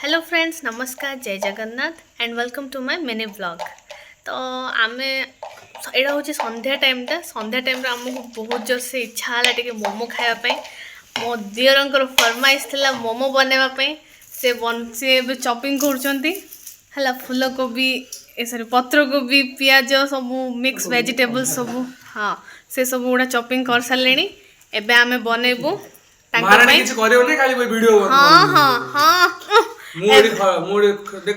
Hello friends, नमस्कार, जय Jagannath and welcome to my mini vlog. तो आम यहाँ हूँ संध्या टाइमटा संध्या टाइम आमको बहुत जोर से इच्छा है टे मोमो खायापी। मो दियर फरमाइश थी मोमो बनवाई से चॉपिंग कर फूलकोबी सॉरी पत्र कोबी पियाज सब मिक्स वेजिटेबल्स सब हाँ से सब गुड़ा चॉपिंग कर सारे। एबे आमे बनैबू महारानी किछ करियो नै खाली वीडियो हाँ हाँ हाँ मोडी मोडी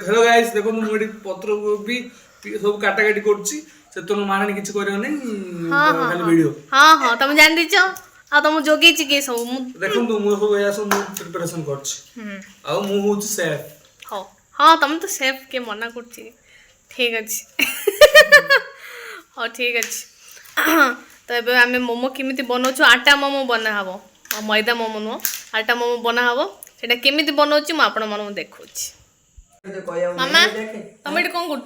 हेलो गाइस देखो मोडी पत्र कोबी सब काटा काटी करछि से तो महारानी किछ करियो नै हाँ हाँ खाली हाँ वीडियो हाँ हाँ तुम जान दीच आ तुम जोगी के सब देखो तो मु सब या सब प्रिपरेशन करछि आ मु होछि शेफ। हाँ हाँ तुम तो शेफ के मना कर ठीक अच्छे हाँ ठीक अच्छे। तो ये आम मोमो केमी बनाऊँ आटा मोमो बना हम मैदा मोमो नुह आटा मोमो बना हम से केमी बनाऊँ मुझे आपण मन देखा मामा तुम ये कौन कर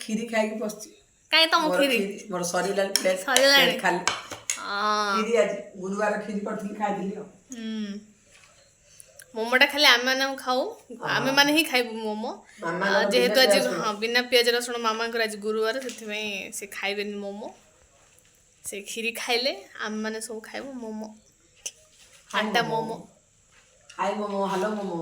खीरी खाई बस कहीं तुम खीरी मोर सरीला प्लेट सरीलाणी खाली खीरी आज गुरुवार खीरी करथि खाई दिलियो मोमोटा खाली आम मैंने खाऊ आम मैंने ही खाइबू मोमो जेहेतु आज हाँ बिना पियाज रसुण मामा आज गुरुवार से खाइबे मोमो से खीरी खाइले आम मैंने सब खाइबू मोमो आटा मोमो हाय मोमो हेलो मोमो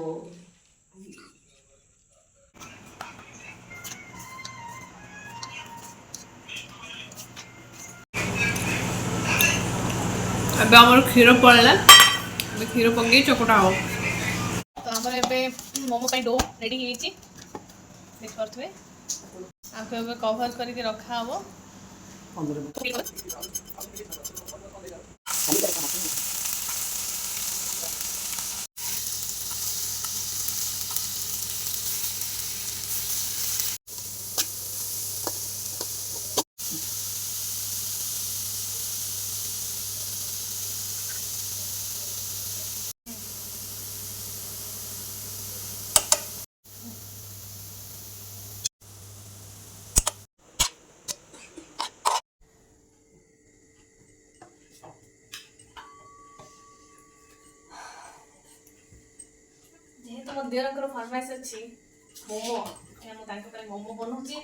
अब आम क्षीर पड़ला क्षीर पकई चकटा हो तो आम मोमो डो रेडी देखिए आपको कभर करके रखा हम जेहेतु मो दियर फरमाइश अच्छी मोमो मुझे मोमो बनाऊँगी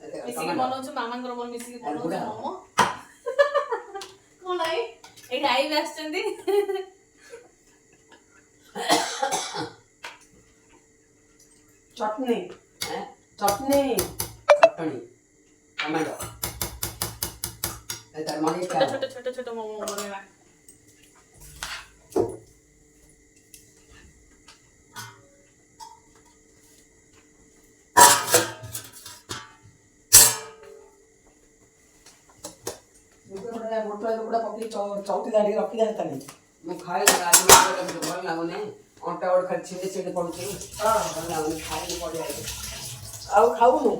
मिसिकी बनाऊँ मामा मिसिकी बनाऊँ मोमो कौन आई ये आई भी आसचंदी चटनी चटनी चटनी टमाटो एतर मने छोटे छोटे मोमो बनेवा चौथी दाड़ी रखी जाता नहीं मैं खाए आज में भल लागुने अंटा और खाली छिंडे छिंडे पड़ुछे हां भल लागुने खाए पड़े आए आउ खाऊ नु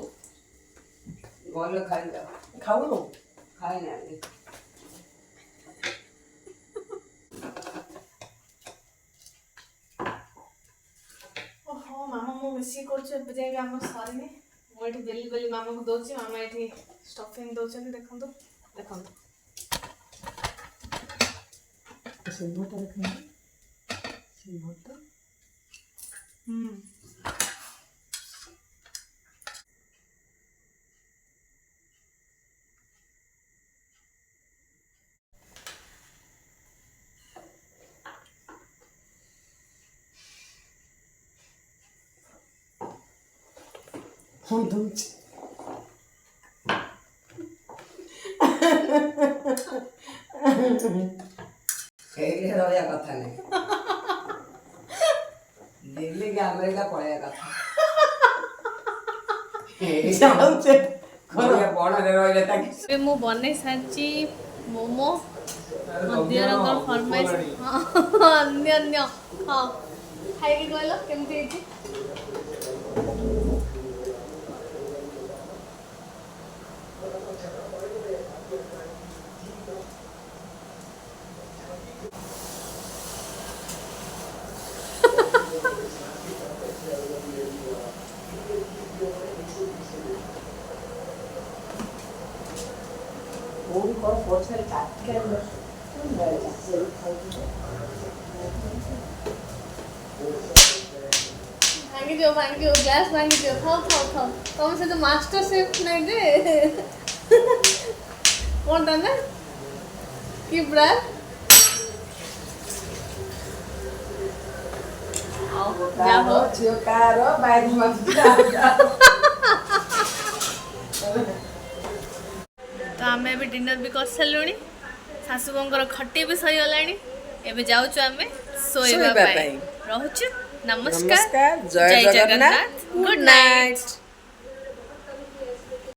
गल खाऊ नु खाए ना ओहो मामा मो मिसी करछ जाय हम सरीने मो एठी बेली बेली मामा को दोची मामा एठी स्टफिंग दोचन देखंतु देखंतु सिंभोटा रखना सिंभोटा हम दूच खेले रोया कथा नहीं दिल्ली के अमेरिका पळया कथा जाउचे कोरिया बॉर्डर रे रोइले ताकि मु बनै साची मोमो मदियर फरमाइश अन्य अन्य हाँ खाई कहल केमती है 오리 거 버터를 작게 하면 좀 넣어야 돼. ଭାଙ୍ଗିଯିବ ଗ୍ଲାସ୍ ଭାଙ୍ଗିଯିବ ଥାଉ ତମ ସହିତ ମାଷ୍ଟର ସେଫ୍ ନାଇଁ ଯେ କଣଟା ନା କି ବ୍ରାଣ୍ଡ ଝିଅ କାର ବାଇରି ତ ଆମେ ଏବେ ଡିନର ବି କରିସାରିଲୁଣି ଶାଶୁ ବୋଉଙ୍କର ଖଟି ବି ସରିଗଲାଣି ଏବେ ଯାଉଛୁ ଆମେ ଶୋଇବା ପାଇଁ ରହୁଛୁ ନମସ୍କାର ନମସ୍କାର ଜୟ ଜଗନ୍ନାଥ ଗୁଡ୍ ନାଇଟ୍।